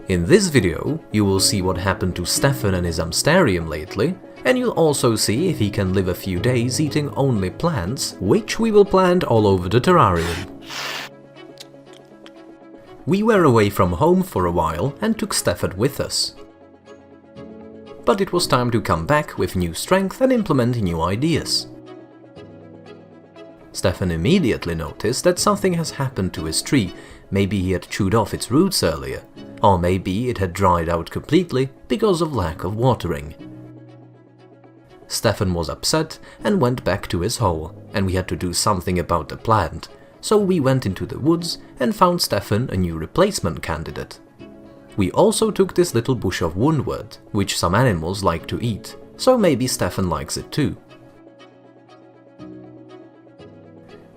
In this video, you will see what happened to Stephan and his hamsterium lately, and you'll also see if he can live a few days eating only plants, which we will plant all over the terrarium. We were away from home for a while and took Stephan with us. But it was time to come back with new strength and implement new ideas. Stephan immediately noticed that something has happened to his tree. Maybe he had chewed off its roots earlier, or maybe it had dried out completely because of lack of watering. Stephan was upset and went back to his hole, and we had to do something about the plant, so we went into the woods and found Stephan a new replacement candidate. We also took this little bush of woundwort, which some animals like to eat, so maybe Stephan likes it too.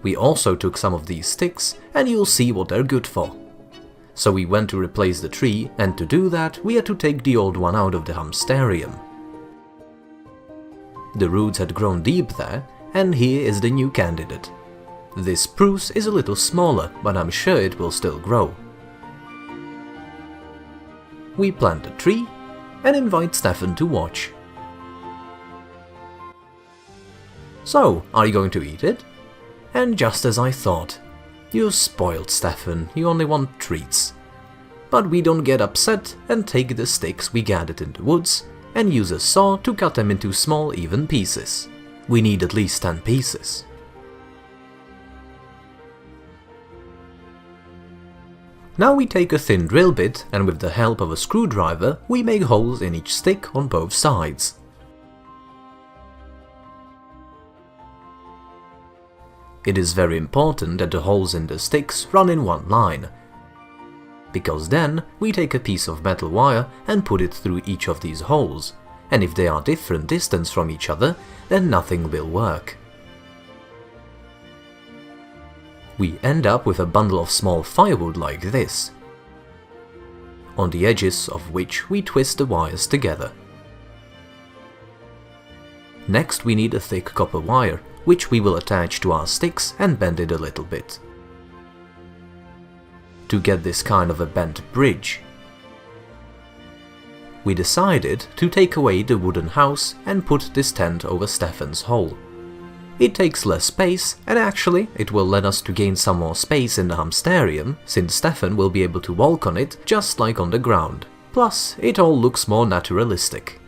We also took some of these sticks, and you'll see what they're good for. So we went to replace the tree, and to do that we had to take the old one out of the hamsterium. The roots had grown deep there, and here is the new candidate. This spruce is a little smaller, but I'm sure it will still grow. We plant the tree and invite Stephan to watch. So, are you going to eat it? And just as I thought. You spoiled Stephan, you only want treats. But we don't get upset and take the sticks we gathered in the woods and use a saw to cut them into small even pieces. We need at least 10 pieces. Now we take a thin drill bit and with the help of a screwdriver we make holes in each stick on both sides. It is very important that the holes in the sticks run in one line, because then we take a piece of metal wire and put it through each of these holes, and if they are different distance from each other, then nothing will work. We end up with a bundle of small firewood like this, on the edges of which we twist the wires together. Next we need a thick copper wire, which we will attach to our sticks and bend it a little bit, to get this kind of a bent bridge. We decided to take away the wooden house and put this tent over Stephan's hole. It takes less space, and actually it will let us to gain some more space in the hamsterium, since Stephan will be able to walk on it just like on the ground. Plus, it all looks more naturalistic.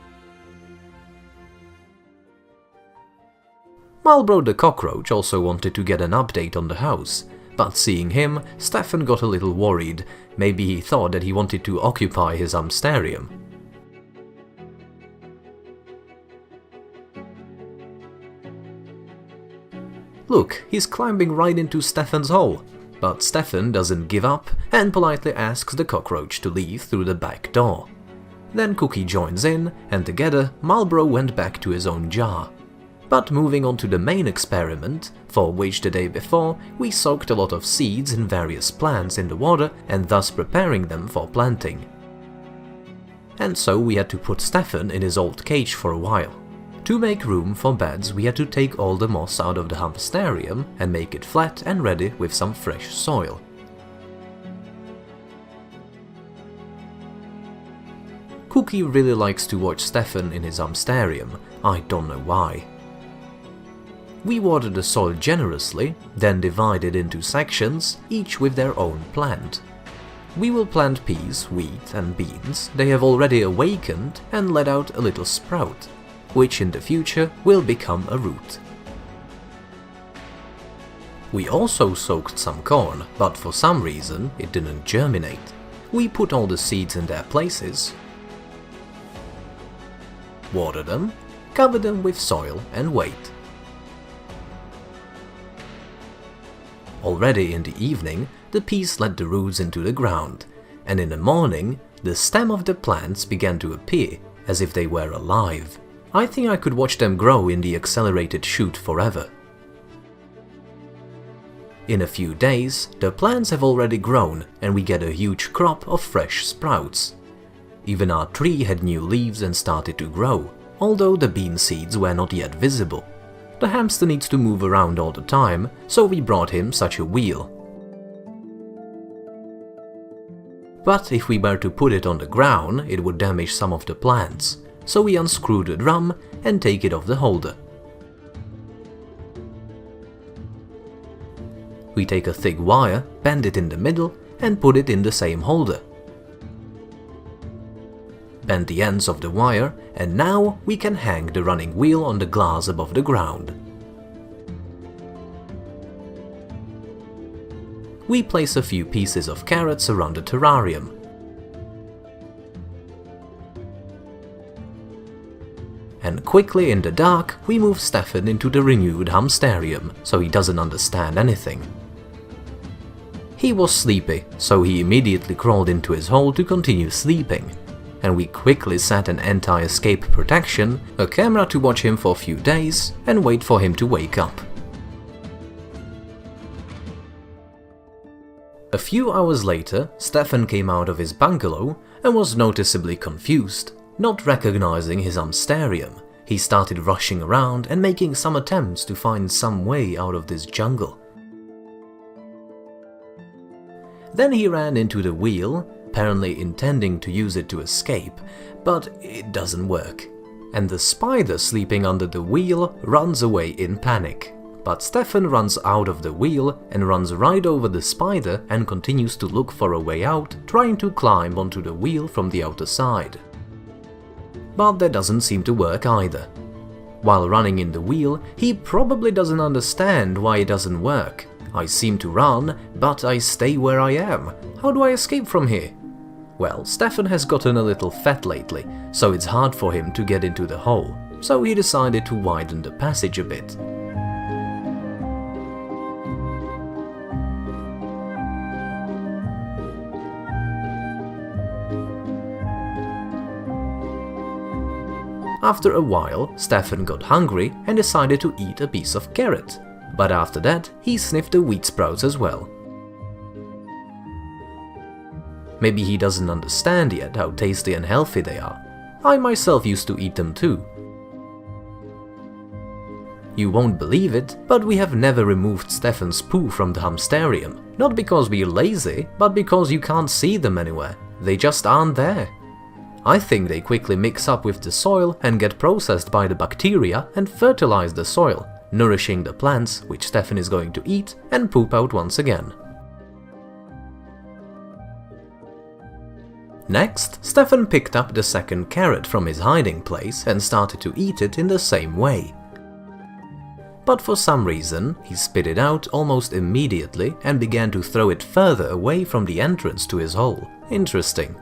Marlboro the cockroach also wanted to get an update on the house, but seeing him, Stephan got a little worried. Maybe he thought that he wanted to occupy his hamsterium. Look, he's climbing right into Stephan's hole, but Stephan doesn't give up and politely asks the cockroach to leave through the back door. Then Cookie joins in, and together Marlboro went back to his own jar. But moving on to the main experiment, for which the day before we soaked a lot of seeds in various plants in the water and thus preparing them for planting. And so we had to put Stephan in his old cage for a while. To make room for beds we had to take all the moss out of the hamsterium and make it flat and ready with some fresh soil. Cookie really likes to watch Stephan in his hamsterium, I don't know why. We water the soil generously, then divide it into sections, each with their own plant. We will plant peas, wheat and beans. They have already awakened and let out a little sprout, which in the future will become a root. We also soaked some corn, but for some reason it didn't germinate. We put all the seeds in their places, water them, cover them with soil and wait. Already in the evening, the peas let the roots into the ground, and in the morning, the stem of the plants began to appear as if they were alive. I think I could watch them grow in the accelerated shoot forever. In a few days, the plants have already grown and we get a huge crop of fresh sprouts. Even our tree had new leaves and started to grow, although the bean seeds were not yet visible. The hamster needs to move around all the time, so we brought him such a wheel. But if we were to put it on the ground, it would damage some of the plants, so we unscrew the drum and take it off the holder. We take a thick wire, bend it in the middle, and put it in the same holder. Bend the ends of the wire, and now we can hang the running wheel on the glass above the ground. We place a few pieces of carrots around the terrarium. And quickly in the dark, we move Stephan into the renewed hamsterium, so he doesn't understand anything. He was sleepy, so he immediately crawled into his hole to continue sleeping, and we quickly set an anti-escape protection, a camera to watch him for a few days, and wait for him to wake up. A few hours later, Stephan came out of his bungalow and was noticeably confused. Not recognizing his hamsterium, he started rushing around and making some attempts to find some way out of this jungle. Then he ran into the wheel, apparently intending to use it to escape, but it doesn't work. And the spider sleeping under the wheel runs away in panic. But Stephan runs out of the wheel and runs right over the spider and continues to look for a way out, trying to climb onto the wheel from the outer side. But that doesn't seem to work either. While running in the wheel, he probably doesn't understand why it doesn't work. I seem to run, but I stay where I am. How do I escape from here? Well, Stephan has gotten a little fat lately, so it's hard for him to get into the hole, so he decided to widen the passage a bit. After a while, Stephan got hungry and decided to eat a piece of carrot, but after that he sniffed the wheat sprouts as well. Maybe he doesn't understand yet how tasty and healthy they are. I myself used to eat them too. You won't believe it, but we have never removed Stephan's poo from the hamsterium. Not because we're lazy, but because you can't see them anywhere. They just aren't there. I think they quickly mix up with the soil and get processed by the bacteria and fertilize the soil, nourishing the plants, which Stephan is going to eat and poop out once again. Next, Stephan picked up the second carrot from his hiding place and started to eat it in the same way. But for some reason, he spit it out almost immediately and began to throw it further away from the entrance to his hole. Interesting.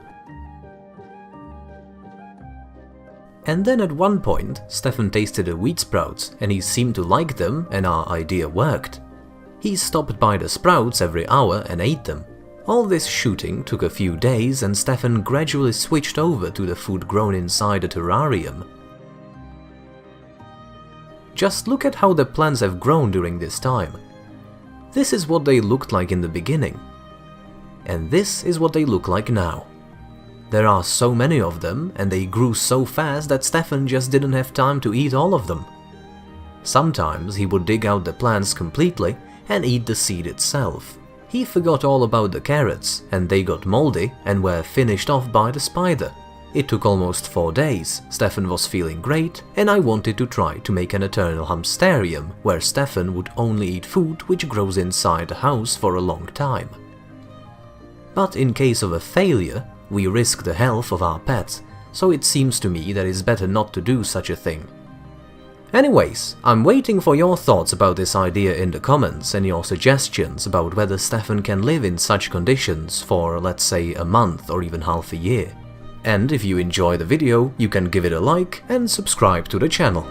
And then at one point, Stephan tasted the wheat sprouts and he seemed to like them and our idea worked. He stopped by the sprouts every hour and ate them. All this shooting took a few days and Stephan gradually switched over to the food grown inside the terrarium. Just look at how the plants have grown during this time. This is what they looked like in the beginning. And this is what they look like now. There are so many of them, and they grew so fast that Stephan just didn't have time to eat all of them. Sometimes he would dig out the plants completely and eat the seed itself. He forgot all about the carrots, and they got moldy and were finished off by the spider. It took almost 4 days, Stephan was feeling great, and I wanted to try to make an eternal hamsterium, where Stephan would only eat food which grows inside the house for a long time. But in case of a failure, we risk the health of our pets, so it seems to me that it's better not to do such a thing. Anyways, I'm waiting for your thoughts about this idea in the comments and your suggestions about whether Stephan can live in such conditions for, let's say, a month or even half a year. And if you enjoy the video, you can give it a like and subscribe to the channel.